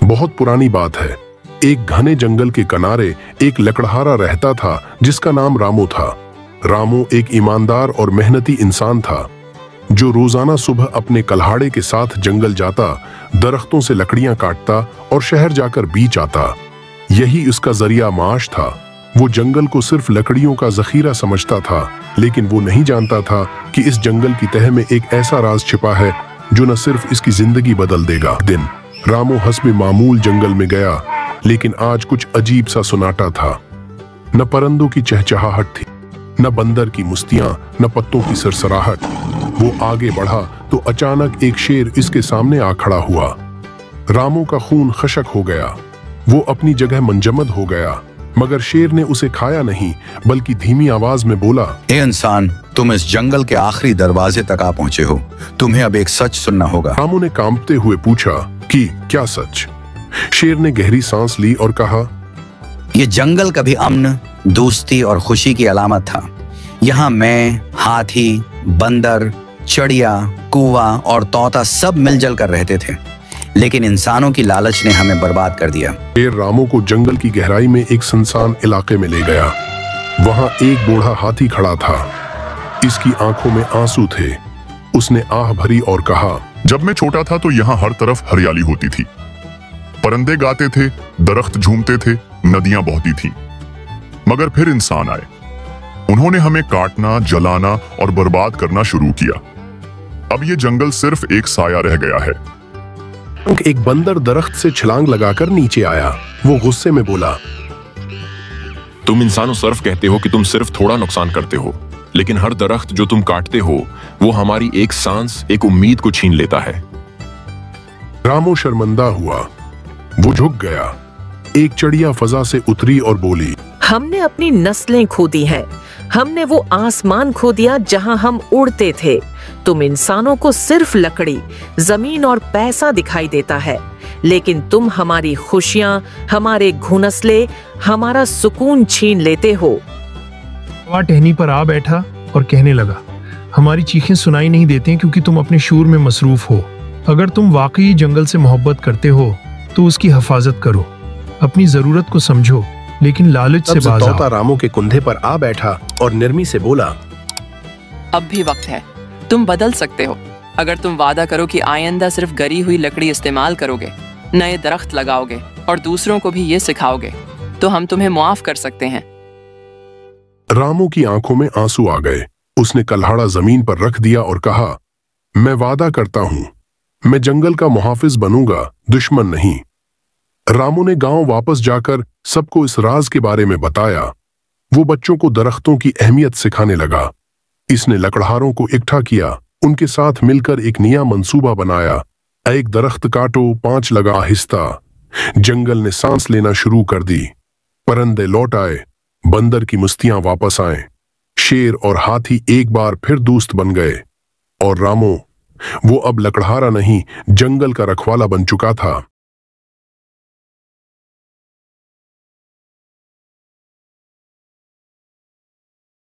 बहुत पुरानी बात है। एक घने जंगल के किनारे एक लकड़हारा रहता था जिसका नाम रामू था। रामू एक ईमानदार और मेहनती इंसान था जो रोजाना सुबह अपने कल्हाड़े के साथ जंगल जाता, दरख्तों से लकड़ियां काटता और शहर जाकर बीच आता। यही उसका जरिया माश था। वो जंगल को सिर्फ लकड़ियों का जखीरा समझता था, लेकिन वो नहीं जानता था कि इस जंगल की तह में एक ऐसा राज छिपा है जो न सिर्फ इसकी जिंदगी बदल देगा। दिन रामू हस्बे मामूल जंगल में गया, लेकिन आज कुछ अजीब सा सुनाटा था। न परंदों की चहचहाहट थी, न बंदर की मुस्तियां, न पत्तों की सरसराहट। वो आगे बढ़ा तो अचानक एक शेर इसके सामने आ खड़ा हुआ। रामू का खून खशक हो गया। वो अपनी जगह मंजमद हो गया, मगर शेर ने उसे खाया नहीं, बल्कि धीमी आवाज में बोला, ए इंसान, तुम इस जंगल के आखिरी दरवाजे तक आ पहुंचे हो। तुम्हें अब एक सच सुनना होगा। रामू ने कांपते हुए पूछा कि क्या सच? शेर ने गहरी सांस ली और कहा, ये जंगल कभी अमन, दोस्ती और खुशी की अलामत था। यहाँ मैं, हाथी, बंदर, चिड़िया, कौवा और तोता सब मिलजुल कर रहते थे, लेकिन इंसानों की लालच ने हमें बर्बाद कर दिया। शेर रामू को जंगल की गहराई में एक सुनसान इलाके में ले गया। वहां एक बूढ़ा हाथी खड़ा था। इसकी आंखों में आंसू थे। उसने आह भरी और कहा, जब मैं छोटा था तो यहाँ हर तरफ हरियाली होती थी, परिंदे गाते थे, दरख्त झूमते थे, नदियां बहती थी। मगर फिर इंसान आए। उन्होंने हमें काटना, जलाना और बर्बाद करना शुरू किया। अब ये जंगल सिर्फ एक साया रह गया है। एक बंदर दरख्त से छलांग लगाकर नीचे आया। वो गुस्से में बोला, तुम इंसानों सिर्फ कहते हो कि तुम सिर्फ थोड़ा नुकसान करते हो, लेकिन हर दरख्त जो तुम काटते हो वो हमारी एक सांस, एक उम्मीद को छीन लेता है। रामू शर्मिंदा हुआ। वो झुक गया। एक चिड़िया फजा से उतरी और बोली, हमने अपनी नस्लें खो दी हैं। हमने वो आसमान खो दिया जहां हम उड़ते थे। तुम इंसानों को सिर्फ लकड़ी, जमीन और पैसा दिखाई देता है, लेकिन तुम हमारी खुशियां, हमारे घोंसले, हमारा सुकून छीन लेते हो। वहाँ टहनी पर आ बैठा और कहने लगा, हमारी चीखें सुनाई नहीं देती क्योंकि तुम अपने शूर में मसरूफ हो। अगर तुम वाकई जंगल से मोहब्बत करते हो तो उसकी हिफाजत करो। अपनी जरूरत को समझो, लेकिन लालच से बाज आओ। तोता रामू के कंधे पर आ बैठा और नरमी से बोला, अब भी वक्त है, तुम बदल सकते हो। अगर तुम वादा करो कि आइंदा सिर्फ गरी हुई लकड़ी इस्तेमाल करोगे, नए दरख्त लगाओगे और दूसरों को भी ये सिखाओगे, तो हम तुम्हें मुआफ कर सकते हैं। रामू की आंखों में आंसू आ गए। उसने कल्हाड़ा जमीन पर रख दिया और कहा, मैं वादा करता हूं, मैं जंगल का मुहाफिज बनूंगा, दुश्मन नहीं। रामू ने गांव वापस जाकर सबको इस राज के बारे में बताया। वो बच्चों को दरख्तों की अहमियत सिखाने लगा। इसने लकड़हारों को इकट्ठा किया, उनके साथ मिलकर एक नया मंसूबा बनाया। एक दरख्त काटो, 5 लगा आहिस्ता। जंगल ने सांस लेना शुरू कर दी। परिंदे लौट आए, बंदर की मुस्तियां वापस आए। शेर और हाथी एक बार फिर दोस्त बन गए। और रामू, वो अब लकड़हारा नहीं, जंगल का रखवाला बन चुका था।